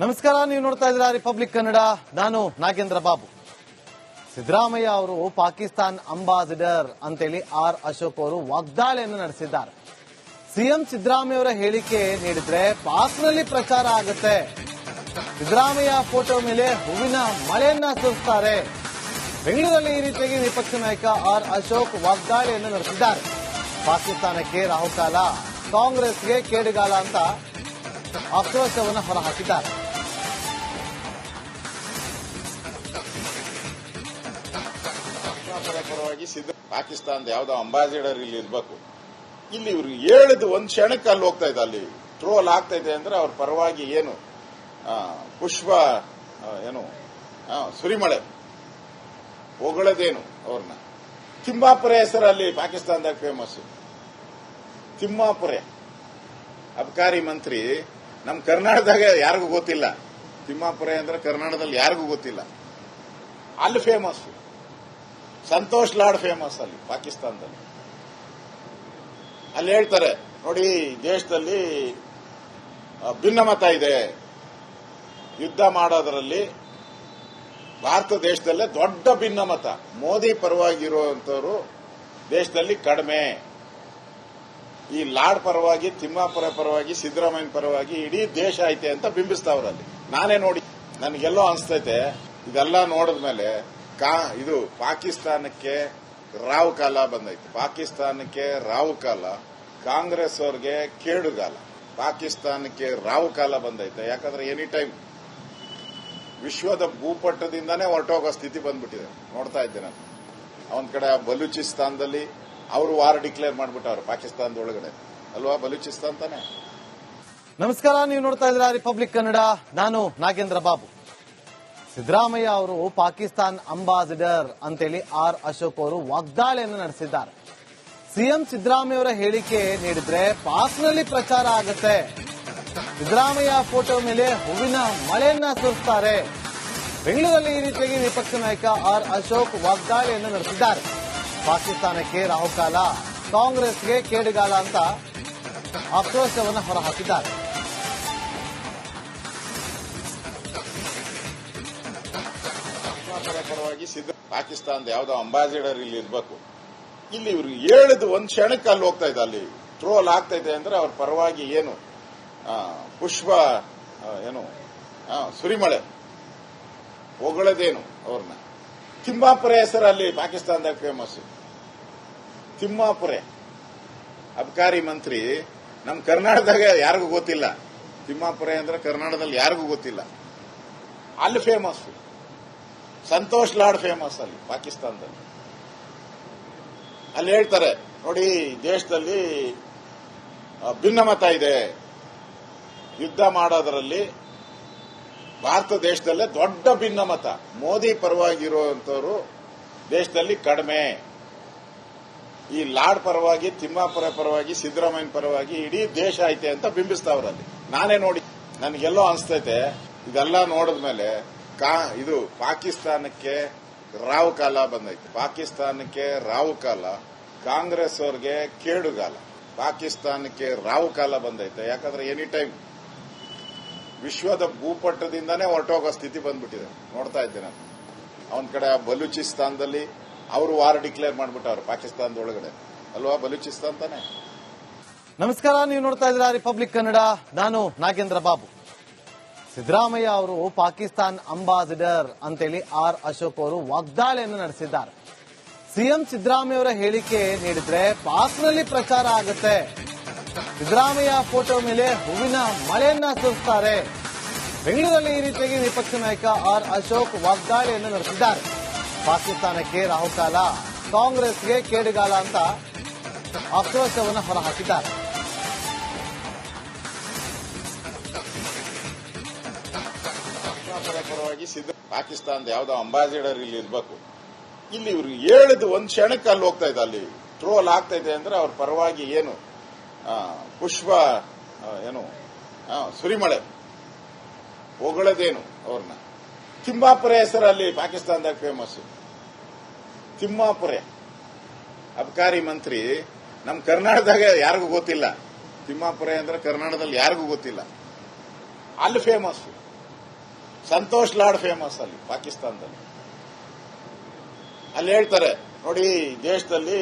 ನಮಸ್ಕಾರ, ನೀವು ನೋಡ್ತಾ ಇದ್ದೀರಾ ರಿಪಬ್ಲಿಕ್ ಕನ್ನಡ. ನಾನು ನಾಗೇಂದ್ರ ಬಾಬು. ಸಿದ್ದರಾಮಯ್ಯ ಅವರು ಪಾಕಿಸ್ತಾನ್ ಅಂಬಾಸಿಡರ್ ಅಂತೇಳಿ ಆರ್ ಅಶೋಕ್ ಅವರು ವಾಗ್ದಾಳಿಯನ್ನು ನಡೆಸಿದ್ದಾರೆ. ಸಿಎಂ ಸಿದ್ದರಾಮಯ್ಯ ಅವರ ಹೇಳಿಕೆ ನೀಡಿದ್ರೆ ಪಾಕ್ನಲ್ಲಿ ಪ್ರಚಾರ ಆಗುತ್ತೆ, ಸಿದ್ದರಾಮಯ್ಯ ಫೋಟೋ ಮೇಲೆ ಹೂವಿನ ಮಳೆಯನ್ನ ಸುರಿಸ್ತಾರೆ. ಬೆಂಗಳೂರಲ್ಲಿ ಈ ರೀತಿಯಾಗಿ ವಿಪಕ್ಷ ನಾಯಕ ಆರ್ ಅಶೋಕ್ ವಾಗ್ದಾಳಿಯನ್ನು ನಡೆಸಿದ್ದಾರೆ. ಪಾಕಿಸ್ತಾನಕ್ಕೆ ರಾಹುಕಾಲ, ಕಾಂಗ್ರೆಸ್ಗೆ ಕೇಡುಗಾಲ ಅಂತ ಆಕ್ರೋಶವನ್ನು ಹೊರಹಾಕಿದ್ದಾರೆ. ಪರವಾಗಿ ಪಾಕಿಸ್ತಾನದ ಯಾವ್ದೋ ಅಂಬಾಸಿಡರ್ ಇಲ್ಲಿ ಇರ್ಬೇಕು. ಇಲ್ಲಿ ಇವ್ರು ಹೇಳಿದ ಒಂದ್ ಕ್ಷಣಕ್ಕೆ ಅಲ್ಲಿ ಹೋಗ್ತಾ ಇದೆ, ಅಲ್ಲಿ ಟ್ರೋಲ್ ಆಗ್ತಾ ಇದೆ ಅಂದ್ರೆ ಅವ್ರ ಪರವಾಗಿ ಏನು ಪುಷ್ಪ ಏನು ಸುರಿಮಳೆ ಹೊಗಳದೇನು ಅವ್ರನ್ನ. ತಿಮ್ಮಾಪುರ ಹೆಸರಲ್ಲಿ ಪಾಕಿಸ್ತಾನದಾಗ ಫೇಮಸ್. ತಿಮ್ಮಾಪುರೆ ಅಬಕಾರಿ ಮಂತ್ರಿ ನಮ್ಮ ಕರ್ನಾಟಕದಾಗ ಯಾರಿಗೂ ಗೊತ್ತಿಲ್ಲ. ತಿಮ್ಮಾಪುರೆ ಅಂದ್ರೆ ಕರ್ನಾಟಕದಲ್ಲಿ ಯಾರಿಗೂ ಗೊತ್ತಿಲ್ಲ. ಅಲ್ಲಿ ಫೇಮಸ್. ಸಂತೋಷ್ ಲಾಡ್ ಫೇಮಸ್ ಅಲ್ಲಿ ಪಾಕಿಸ್ತಾನದಲ್ಲಿ. ಅಲ್ಲಿ ಹೇಳ್ತಾರೆ ನೋಡಿ, ದೇಶದಲ್ಲಿ ಭಿನ್ನಮತ ಇದೆ, ಯುದ್ಧ ಮಾಡೋದರಲ್ಲಿ ಭಾರತ ದೇಶದಲ್ಲೇ ದೊಡ್ಡ ಭಿನ್ನಮತ. ಮೋದಿ ಪರವಾಗಿರುವಂತವರು ದೇಶದಲ್ಲಿ ಕಡಿಮೆ. ಈ ಲಾಡ್ ಪರವಾಗಿ, ತಿಮ್ಮಾಪುರ ಪರವಾಗಿ, ಸಿದ್ದರಾಮಯ್ಯ ಪರವಾಗಿ ಇಡೀ ದೇಶ ಐತೆ ಅಂತ ಬಿಂಬಿಸ್ತಾವ್ರಲ್ಲಿ. ನಾನೇ ನೋಡಿ ನನಗೆಲ್ಲೋ ಅನಿಸ್ತೈತೆ, ಇದೆಲ್ಲ ನೋಡಿದ್ಮೇಲೆ ಇದು ಪಾಕಿಸ್ತಾನಕ್ಕೆ ರಾವು ಕಾಲ ಬಂದೈತೆ. ಪಾಕಿಸ್ತಾನಕ್ಕೆ ರಾವು ಕಾಲ, ಕಾಂಗ್ರೆಸ್ ಅವ್ರಿಗೆ ಕೇಡುಗಾಲ. ಪಾಕಿಸ್ತಾನಕ್ಕೆ ರಾವು ಕಾಲ ಬಂದೈತೆ. ಯಾಕಂದ್ರೆ ಎನಿ ಟೈಮ್ ವಿಶ್ವದ ಭೂಪಟ್ಟದಿಂದಾನೇ ಹೊರಟೋಗೋ ಸ್ಥಿತಿ ಬಂದ್ಬಿಟ್ಟಿದೆ. ನೋಡ್ತಾ ಇದ್ದೆ ನಾನು. ಒಂದ್ ಕಡೆ ಬಲೂಚಿಸ್ತಾನದಲ್ಲಿ ಅವರು ವಾರ್ ಡಿಕ್ಲೇರ್ ಮಾಡ್ಬಿಟ್ಟವ್ರು ಪಾಕಿಸ್ತಾನದೊಳಗಡೆ ಅಲ್ವಾ, ಬಲೂಚಿಸ್ತಾನ್ ತಾನೆ. ನಮಸ್ಕಾರ, ನೀವು ನೋಡ್ತಾ ಇದ್ದೀರಾ ರಿಪಬ್ಲಿಕ್ ಕನ್ನಡ. ನಾನು ನಾಗೇಂದ್ರ ಬಾಬು. ಸಿದ್ದರಾಮಯ್ಯ ಅವರು ಪಾಕಿಸ್ತಾನ್ ಅಂಬಾಸಿಡರ್ ಅಂತೇಳಿ ಆರ್ ಅಶೋಕ್ ಅವರು ವಾಗ್ದಾಳಿಯನ್ನು ನಡೆಸಿದ್ದಾರೆ. ಸಿಎಂ ಸಿದ್ದರಾಮಯ್ಯ ಅವರ ಹೇಳಿಕೆ ನೀಡಿದ್ರೆ ಪಾಕ್ನಲ್ಲಿ ಪ್ರಚಾರ ಆಗುತ್ತೆ, ಸಿದ್ದರಾಮಯ್ಯ ಫೋಟೋ ಮೇಲೆ ಹೂವಿನ ಮಳೆಯನ್ನ ಸುರಿಸ್ತಾರೆ. ಬೆಂಗಳೂರಲ್ಲಿ ಈ ರೀತಿಯಾಗಿ ವಿಪಕ್ಷ ನಾಯಕ ಆರ್ ಅಶೋಕ್ ವಾಗ್ದಾಳಿಯನ್ನು ನಡೆಸಿದ್ದಾರೆ. ಪಾಕಿಸ್ತಾನಕ್ಕೆ ರಾಹುಕಾಲ, ಕಾಂಗ್ರೆಸ್ಗೆ ಕೇಡುಗಾಲ ಅಂತ ಆಕ್ರೋಶವನ್ನು ಹೊರಹಾಕಿದ್ದಾರೆ. ಪರವಾಗಿ ಪಾಕಿಸ್ತಾನದ ಯಾವ್ದೋ ಅಂಬಾಸಿಡರ್ ಇಲ್ಲಿ ಇರ್ಬೇಕು. ಇಲ್ಲಿ ಇವ್ರು ಹೇಳಿದ ಒಂದ್ ಕ್ಷಣಕ್ಕೆ ಅಲ್ಲಿ ಹೋಗ್ತಾ ಇದೆ, ಅಲ್ಲಿ ಟ್ರೋಲ್ ಆಗ್ತಾ ಇದೆ ಅಂದ್ರೆ ಅವ್ರ ಪರವಾಗಿ ಏನು ಪುಷ್ಪ ಏನು ಸುರಿಮಳೆ ಹೊಗಳದೇನು ಅವ್ರನ್ನ. ತಿಮ್ಮಾಪುರ ಹೆಸರಲ್ಲಿ ಪಾಕಿಸ್ತಾನದಾಗ ಫೇಮಸ್. ತಿಮ್ಮಾಪುರೆ ಅಬಕಾರಿ ಮಂತ್ರಿ ನಮ್ಮ ಕರ್ನಾಟಕದಾಗ ಯಾರಿಗೂ ಗೊತ್ತಿಲ್ಲ. ತಿಮ್ಮಾಪುರೆ ಅಂದ್ರೆ ಕರ್ನಾಟಕದಲ್ಲಿ ಯಾರಿಗೂ ಗೊತ್ತಿಲ್ಲ. ಅಲ್ಲಿ ಫೇಮಸ್. ಸಂತೋಷ್ ಲಾಡ್ ಫೇಮಸ್ ಅಲ್ಲಿ ಪಾಕಿಸ್ತಾನದಲ್ಲಿ. ಅಲ್ಲಿ ಹೇಳ್ತಾರೆ ನೋಡಿ, ದೇಶದಲ್ಲಿ ಭಿನ್ನಮತ ಇದೆ, ಯುದ್ಧ ಮಾಡೋದರಲ್ಲಿ ಭಾರತ ದೇಶದಲ್ಲೇ ದೊಡ್ಡ ಭಿನ್ನಮತ. ಮೋದಿ ಪರವಾಗಿರುವಂತವರು ದೇಶದಲ್ಲಿ ಕಡಿಮೆ. ಈ ಲಾಡ್ ಪರವಾಗಿ, ತಿಮ್ಮಾಪುರ ಪರವಾಗಿ, ಸಿದ್ದರಾಮಯ್ಯ ಪರವಾಗಿ ಇಡೀ ದೇಶ ಐತೆ ಅಂತ ಬಿಂಬಿಸ್ತಾವ್ರಲ್ಲಿ. ನಾನೇ ನೋಡಿ ನನಗೆಲ್ಲೋ ಅನಿಸ್ತೈತೆ, ಇದೆಲ್ಲ ನೋಡಿದ್ಮೇಲೆ ಇದು ಪಾಕಿಸ್ತಾನಕ್ಕೆ ರಾವು ಕಾಲ ಬಂದೈತೆ. ಪಾಕಿಸ್ತಾನಕ್ಕೆ ರಾವು ಕಾಲ, ಕಾಂಗ್ರೆಸ್ ಅವ್ರಿಗೆ ಕೇಡುಗಾಲ. ಪಾಕಿಸ್ತಾನಕ್ಕೆ ರಾವು ಕಾಲ ಬಂದೈತೆ. ಯಾಕಂದ್ರೆ ಎನಿ ಟೈಮ್ ವಿಶ್ವದ ಭೂಪಟ್ಟದಿಂದಾನೇ ಹೊರಟೋಗೋ ಸ್ಥಿತಿ ಬಂದ್ಬಿಟ್ಟಿದೆ. ನೋಡ್ತಾ ಇದ್ದೆ ನಾನು. ಒಂದ್ ಕಡೆ ಬಲೂಚಿಸ್ತಾನದಲ್ಲಿ ಅವರು ವಾರ್ ಡಿಕ್ಲೇರ್ ಮಾಡ್ಬಿಟ್ಟವ್ರು ಪಾಕಿಸ್ತಾನದೊಳಗಡೆ ಅಲ್ವಾ, ಬಲೂಚಿಸ್ತಾನ್ ತಾನೆ. ನಮಸ್ಕಾರ, ನೀವು ನೋಡ್ತಾ ಇದ್ದೀರಾ ರಿಪಬ್ಲಿಕ್ ಕನ್ನಡ. ನಾನು ನಾಗೇಂದ್ರ ಬಾಬು. ಸಿದ್ದರಾಮಯ್ಯ ಅವರು ಪಾಕಿಸ್ತಾನ್ ಅಂಬಾಸಿಡರ್ ಅಂತೇಳಿ ಆರ್ ಅಶೋಕ್ ಅವರು ವಾಗ್ದಾಳಿಯನ್ನು ನಡೆಸಿದ್ದಾರೆ. ಸಿಎಂ ಸಿದ್ದರಾಮಯ್ಯ ಅವರ ಹೇಳಿಕೆ ನೀಡಿದ್ರೆ ಪಾಕ್ನಲ್ಲಿ ಪ್ರಚಾರ ಆಗುತ್ತೆ, ಸಿದ್ದರಾಮಯ್ಯ ಫೋಟೋ ಮೇಲೆ ಹೂವಿನ ಮಳೆಯನ್ನ ಸುರಿಸ್ತಾರೆ. ಬೆಂಗಳೂರಲ್ಲಿ ಈ ರೀತಿಯಾಗಿ ವಿಪಕ್ಷ ನಾಯಕ ಆರ್ ಅಶೋಕ್ ವಾಗ್ದಾಳಿಯನ್ನು ನಡೆಸಿದ್ದಾರೆ. ಪಾಕಿಸ್ತಾನಕ್ಕೆ ರಾಹುಕಾಲ, ಕಾಂಗ್ರೆಸ್ಗೆ ಕೇಡುಗಾಲ ಅಂತ ಆಕ್ರೋಶವನ್ನು ಹೊರಹಾಕಿದ್ದಾರೆ. ಪರವಾಗಿ ಪಾಕಿಸ್ತಾನದ ಯಾವ್ದೋ ಅಂಬಾಸಿಡರ್ ಇಲ್ಲಿ ಇರ್ಬೇಕು. ಇಲ್ಲಿ ಇವ್ರು ಹೇಳಿದ ಒಂದ್ ಕ್ಷಣಕ್ಕೆ ಅಲ್ಲಿ ಹೋಗ್ತಾ ಇದೆ, ಅಲ್ಲಿ ಟ್ರೋಲ್ ಆಗ್ತಾ ಇದೆ ಅಂದ್ರೆ ಅವ್ರ ಪರವಾಗಿ ಏನು ಪುಷ್ಪ ಏನು ಸುರಿಮಳೆ ಹೊಗಳದೇನು ಅವ್ರನ್ನ. ತಿಮ್ಮಾಪುರ ಹೆಸರಲ್ಲಿ ಪಾಕಿಸ್ತಾನದಾಗ ಫೇಮಸ್. ತಿಮ್ಮಾಪುರೆ ಅಬಕಾರಿ ಮಂತ್ರಿ ನಮ್ಮ ಕರ್ನಾಟಕದಾಗ ಯಾರಿಗೂ ಗೊತ್ತಿಲ್ಲ. ತಿಮ್ಮಾಪುರೆ ಅಂದ್ರೆ ಕರ್ನಾಟಕದಲ್ಲಿ ಯಾರಿಗೂ ಗೊತ್ತಿಲ್ಲ. ಅಲ್ಲಿ ಫೇಮಸ್. ಸಂತೋಷ್ ಲಾಡ್ ಫೇಮಸ್ ಅಲ್ಲಿ ಪಾಕಿಸ್ತಾನದಲ್ಲಿ. ಅಲ್ಲಿ ಹೇಳ್ತಾರೆ ನೋಡಿ, ದೇಶದಲ್ಲಿ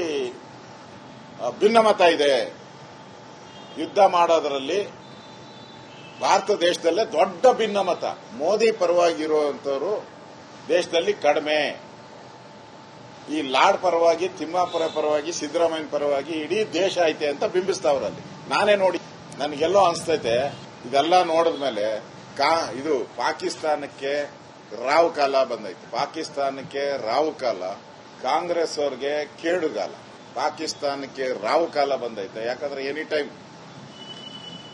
ಭಿನ್ನಮತ ಇದೆ, ಯುದ್ಧ ಮಾಡೋದರಲ್ಲಿ ಭಾರತ ದೇಶದಲ್ಲೇ ದೊಡ್ಡ ಭಿನ್ನಮತ, ಮೋದಿ ಪರವಾಗಿರುವಂತವರು ದೇಶದಲ್ಲಿ ಕಡಿಮೆ, ಈ ಲಾಡ್ ಪರವಾಗಿ, ತಿಮ್ಮಾಪುರ ಪರವಾಗಿ, ಸಿದ್ದರಾಮಯ್ಯ ಪರವಾಗಿ ಇಡೀ ದೇಶ ಐತೆ ಅಂತ ಬಿಂಬಿಸ್ತಾವ್ರಲ್ಲಿ. ನಾನೇ ನೋಡಿ ನನಗೆಲ್ಲೋ ಅನಿಸ್ತೈತೆ, ಇದೆಲ್ಲ ನೋಡಿದ್ಮೇಲೆ ಇದು ಪಾಕಿಸ್ತಾನಕ್ಕೆ ರಾವು ಕಾಲ ಬಂದೈತೆ. ಪಾಕಿಸ್ತಾನಕ್ಕೆ ರಾವು ಕಾಲ, ಕಾಂಗ್ರೆಸ್ ಅವ್ರಿಗೆ ಕೇಡುಗಾಲ. ಪಾಕಿಸ್ತಾನಕ್ಕೆ ರಾವು ಕಾಲ ಬಂದೈತೆ. ಯಾಕಂದ್ರೆ ಎನಿ ಟೈಮ್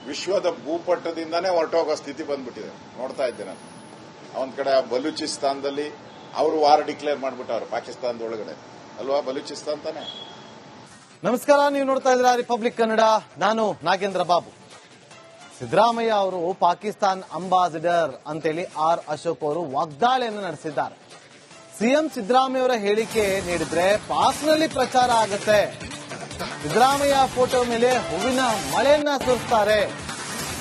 ವಿಶ್ವದ ಭೂಪಟ್ಟದಿಂದಾನೇ ಹೊರಟೋಗೋ ಸ್ಥಿತಿ ಬಂದ್ಬಿಟ್ಟಿದೆ. ನೋಡ್ತಾ ಇದ್ದೆ ನಾನು. ಒಂದ್ ಕಡೆ ಬಲೂಚಿಸ್ತಾನದಲ್ಲಿ ಅವರು ವಾರ್ ಡಿಕ್ಲೇರ್ ಮಾಡ್ಬಿಟ್ಟವ್ರು ಪಾಕಿಸ್ತಾನದ ಒಳಗಡೆ ಅಲ್ವಾ, ಬಲೂಚಿಸ್ತಾನ್ ತಾನೆ. ನಮಸ್ಕಾರ, ನೀವು ನೋಡ್ತಾ ಇದ್ದೀರಾ ರಿಪಬ್ಲಿಕ್ ಕನ್ನಡ. ನಾನು ನಾಗೇಂದ್ರ ಬಾಬು. ಸಿದ್ದರಾಮಯ್ಯ ಅವರು ಪಾಕಿಸ್ತಾನ್ ಅಂಬಾಸಿಡರ್ ಅಂತೇಳಿ ಆರ್ ಅಶೋಕ್ ಅವರು ವಾಗ್ದಾಳಿಯನ್ನು ನಡೆಸಿದ್ದಾರೆ. ಸಿಎಂ ಸಿದ್ದರಾಮಯ್ಯ ಅವರ ಹೇಳಿಕೆ ನೀಡಿದ್ರೆ ಪಾಕ್ನಲ್ಲಿ ಪ್ರಚಾರ ಆಗುತ್ತೆ, ಸಿದ್ದರಾಮಯ್ಯ ಫೋಟೋ ಮೇಲೆ ಹೂವಿನ ಮಳೆಯನ್ನ ಸುರಿಸ್ತಾರೆ.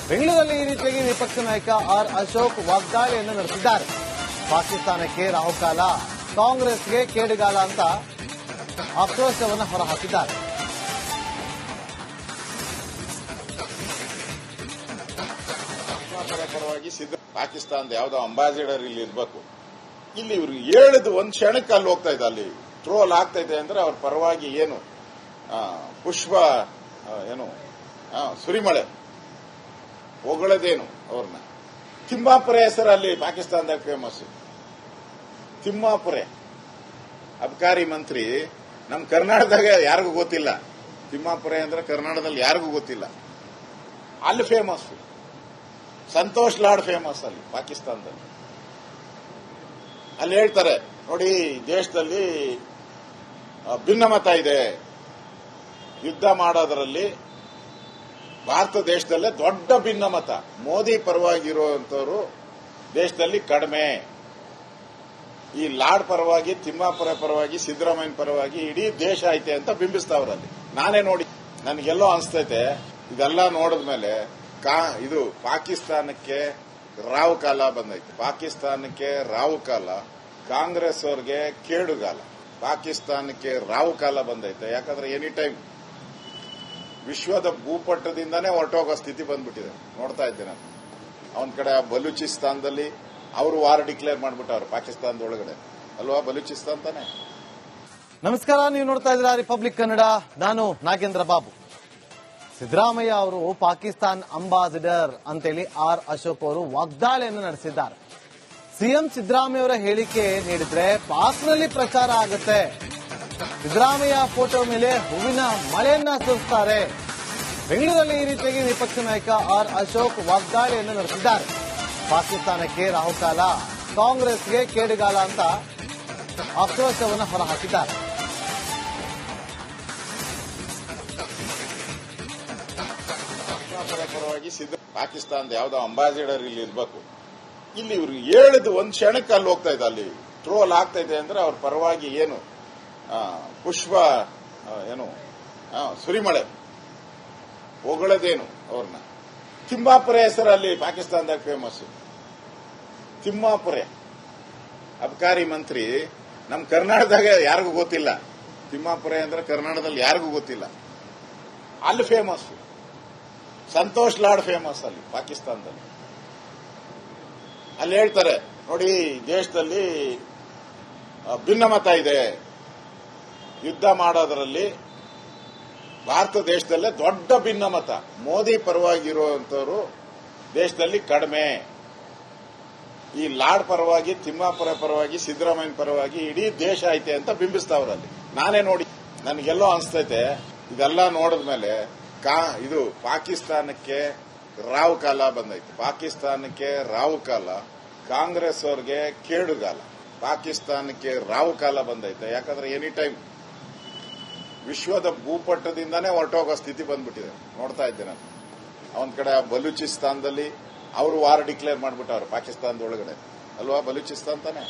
ಬೆಂಗಳೂರಲ್ಲಿ ಈ ರೀತಿಯಾಗಿ ವಿಪಕ್ಷ ನಾಯಕ ಆರ್ ಅಶೋಕ್ ವಾಗ್ದಾಳಿಯನ್ನು ನಡೆಸಿದ್ದಾರೆ. ಪಾಕಿಸ್ತಾನಕ್ಕೆ ರಾಹುಕಾಲ, ಕಾಂಗ್ರೆಸ್ಗೆ ಕೇಡುಗಾಲ ಅಂತ ಆಕ್ರೋಶವನ್ನು ಹೊರಹಾಕಿದ್ದಾರೆ. ಪರವಾಗಿ ಪಾಕಿಸ್ತಾನದ ಯಾವುದೋ ಅಂಬಾಸಿಡರ್ ಇಲ್ಲಿ ಇರಬೇಕು. ಇಲ್ಲಿ ಇವ್ರು ಹೇಳಿದ ಒಂದ್ ಕ್ಷಣಕ್ಕೆ ಅಲ್ಲಿ ಹೋಗ್ತಾ ಇದೆ, ಅಲ್ಲಿ ಟ್ರೋಲ್ ಆಗ್ತಾ ಇದೆ ಅಂದ್ರೆ ಅವ್ರ ಪರವಾಗಿ ಏನು ಪುಷ್ಪ ಏನು ಸುರಿಮಳೆ ಹೊಗಳದೇನು ಅವ್ರನ್ನ. ತಿಮ್ಮಾಪುರೆ ಹೆಸರಲ್ಲಿ ಪಾಕಿಸ್ತಾನದಾಗ ಫೇಮಸ್. ತಿಮ್ಮಾಪುರೆ ಅಬಕಾರಿ ಮಂತ್ರಿ ನಮ್ಮ ಕರ್ನಾಟಕದಾಗ ಯಾರಿಗೂ ಗೊತ್ತಿಲ್ಲ. ತಿಮ್ಮಾಪುರೆ ಅಂದ್ರೆ ಕರ್ನಾಟಕದಲ್ಲಿ ಯಾರಿಗೂ ಗೊತ್ತಿಲ್ಲ. ಅಲ್ಲಿ ಫೇಮಸ್. ಸಂತೋಷ್ ಲಾಡ್ ಫೇಮಸ್ ಅಲ್ಲಿ ಪಾಕಿಸ್ತಾನದಲ್ಲಿ. ಅಲ್ಲಿ ಹೇಳ್ತಾರೆ ನೋಡಿ, ದೇಶದಲ್ಲಿ ಭಿನ್ನಮತ ಇದೆ, ಯುದ್ಧ ಮಾಡೋದರಲ್ಲಿ ಭಾರತ ದೇಶದಲ್ಲೇ ದೊಡ್ಡ ಭಿನ್ನಮತ, ಮೋದಿ ಪರವಾಗಿರುವಂತವರು ದೇಶದಲ್ಲಿ ಕಡಿಮೆ, ಈ ಲಾಡ್ ಪರವಾಗಿ, ತಿಮ್ಮಾಪುರ ಪರವಾಗಿ, ಸಿದ್ದರಾಮಯ್ಯ ಪರವಾಗಿ ಇಡೀ ದೇಶ ಐತೆ ಅಂತ ಬಿಂಬಿಸ್ತಾವ್ರಲ್ಲಿ. ನಾನೇ ನೋಡಿ ನನಗೆಲ್ಲೋ ಅನಿಸ್ತೈತೆ, ಇದೆಲ್ಲ ನೋಡಿದ್ಮೇಲೆ ಇದು ಪಾಕಿಸ್ತಾನಕ್ಕೆ ರಾವು ಕಾಲ ಬಂದೈತೆ. ಪಾಕಿಸ್ತಾನಕ್ಕೆ ರಾವು ಕಾಲ, ಕಾಂಗ್ರೆಸ್ ಅವ್ರಿಗೆ ಕೇಡುಗಾಲ. ಪಾಕಿಸ್ತಾನಕ್ಕೆ ರಾವು ಕಾಲ ಬಂದೈತೆ. ಯಾಕಂದ್ರೆ ಎನಿ ಟೈಮ್ ವಿಶ್ವದ ಭೂಪಟ್ಟದಿಂದಾನೇ ಹೊರಟೋಗೋ ಸ್ಥಿತಿ ಬಂದ್ಬಿಟ್ಟಿದೆ. ನೋಡ್ತಾ ಇದ್ದೆ ನಾನು. ಒಂದ್ ಕಡೆ ಬಲೂಚಿಸ್ತಾನದಲ್ಲಿ ಅವರು ವಾರ್ ಡಿಕ್ಲೇರ್ ಮಾಡ್ಬಿಟ್ಟವ್ರು ಪಾಕಿಸ್ತಾನದ ಒಳಗಡೆ ಅಲ್ವಾ, ಬಲೂಚಿಸ್ತಾನ್ ತಾನೆ. ನಮಸ್ಕಾರ, ನೀವು ನೋಡ್ತಾ ಇದ್ದೀರಾ ರಿಪಬ್ಲಿಕ್ ಕನ್ನಡ. ನಾನು ನಾಗೇಂದ್ರ ಬಾಬು. ಸಿದ್ದರಾಮಯ್ಯ ಅವರು ಪಾಕಿಸ್ತಾನ್ ಅಂಬಾಸಿಡರ್ ಅಂತೇಳಿ ಆರ್ ಅಶೋಕ್ ಅವರು ವಾಗ್ದಾಳಿಯನ್ನು ನಡೆಸಿದ್ದಾರೆ. ಸಿಎಂ ಸಿದ್ದರಾಮಯ್ಯ ಅವರ ಹೇಳಿಕೆ ನೀಡಿದ್ರೆ ಪಾಕ್ನಲ್ಲಿ ಪ್ರಚಾರ ಆಗುತ್ತೆ, ಸಿದ್ದರಾಮಯ್ಯ ಫೋಟೋ ಮೇಲೆ ಹೂವಿನ ಮಳೆಯನ್ನ ಸುರಿಸ್ತಾರೆ. ಬೆಂಗಳೂರಲ್ಲಿ ಈ ರೀತಿಯಾಗಿ ವಿಪಕ್ಷ ನಾಯಕ ಆರ್ ಅಶೋಕ್ ವಾಗ್ದಾಳಿಯನ್ನು ನಡೆಸಿದ್ದಾರೆ. ಪಾಕಿಸ್ತಾನಕ್ಕೆ ರಾಹುಕಾಲ, ಕಾಂಗ್ರೆಸ್ಗೆ ಕೇಡುಗಾಲ ಅಂತ ಆಕ್ರೋಶವನ್ನು ಹೊರಹಾಕಿದ್ದಾರೆ. ಪರವಾಗಿ ಪಾಕಿಸ್ತಾನದ ಯಾವುದೋ ಅಂಬಾಸಿಡರ್ ಇಲ್ಲಿ ಇರಬೇಕು. ಇಲ್ಲಿ ಇವ್ರು ಹೇಳಿದ ಒಂದ್ ಕ್ಷಣಕ್ಕೆ ಅಲ್ಲಿ ಹೋಗ್ತಾ ಇದೆ, ಅಲ್ಲಿ ಟ್ರೋಲ್ ಆಗ್ತಾ ಇದೆ ಅಂದ್ರೆ ಅವ್ರ ಪರವಾಗಿ ಏನು ಪುಷ್ಪ ಏನು ಸುರಿಮಳೆ ಹೊಗಳದೇನು ಅವ್ರನ್ನ. ತಿಮ್ಮಾಪುರೆ ಹೆಸರಲ್ಲಿ ಪಾಕಿಸ್ತಾನದಾಗ ಫೇಮಸ್. ತಿಮ್ಮಾಪುರೆ ಅಬಕಾರಿ ಮಂತ್ರಿ ನಮ್ಮ ಕರ್ನಾಟಕದಾಗ ಯಾರಿಗೂ ಗೊತ್ತಿಲ್ಲ. ತಿಮ್ಮಾಪುರೆ ಅಂದ್ರೆ ಕರ್ನಾಟಕದಲ್ಲಿ ಯಾರಿಗೂ ಗೊತ್ತಿಲ್ಲ. ಅಲ್ಲಿ ಫೇಮಸ್. ಸಂತೋಷ್ ಲಾಡ್ ಫೇಮಸ್ ಅಲ್ಲಿ ಪಾಕಿಸ್ತಾನದಲ್ಲಿ. ಅಲ್ಲಿ ಹೇಳ್ತಾರೆ ನೋಡಿ, ದೇಶದಲ್ಲಿ ಭಿನ್ನಮತ ಇದೆ, ಯುದ್ಧ ಮಾಡೋದರಲ್ಲಿ ಭಾರತ ದೇಶದಲ್ಲೇ ದೊಡ್ಡ ಭಿನ್ನಮತ, ಮೋದಿ ಪರವಾಗಿರುವಂತವರು ದೇಶದಲ್ಲಿ ಕಡಿಮೆ, ಈ ಲಾಡ್ ಪರವಾಗಿ, ತಿಮ್ಮಾಪುರ ಪರವಾಗಿ, ಸಿದ್ದರಾಮಯ್ಯ ಪರವಾಗಿ ಇಡೀ ದೇಶ ಐತೆ ಅಂತ ಬಿಂಬಿಸ್ತಾವ್ರಲ್ಲಿ. ನಾನೇ ನೋಡಿ ನನಗೆಲ್ಲೋ ಅನಿಸ್ತೈತೆ, ಇದೆಲ್ಲ ನೋಡಿದ್ಮೇಲೆ ಇದು ಪಾಕಿಸ್ತಾನಕ್ಕೆ ರಾವು ಕಾಲ ಬಂದೈತೆ. ಪಾಕಿಸ್ತಾನಕ್ಕೆ ರಾವು ಕಾಲ, ಕಾಂಗ್ರೆಸ್ ಅವ್ರಿಗೆ ಕೇಡುಗಾಲ. ಪಾಕಿಸ್ತಾನಕ್ಕೆ ರಾವು ಕಾಲ ಬಂದೈತೆ. ಯಾಕಂದ್ರೆ ಎನಿ ಟೈಮ್ ವಿಶ್ವದ ಭೂಪಟ್ಟದಿಂದಾನೇ ಹೊರಟೋಗೋ ಸ್ಥಿತಿ ಬಂದ್ಬಿಟ್ಟಿದೆ. ನೋಡ್ತಾ ಇದ್ದೆ ನಾನು. ಒಂದ್ ಕಡೆ ಬಲೂಚಿಸ್ತಾನದಲ್ಲಿ ಅವರು ವಾರ್ ಡಿಕ್ಲೇರ್ ಮಾಡ್ಬಿಟ್ಟವ್ರು ಪಾಕಿಸ್ತಾನದ ಒಳಗಡೆ ಅಲ್ವಾ, ಬಲೂಚಿಸ್ತಾನ್ ತಾನೆ.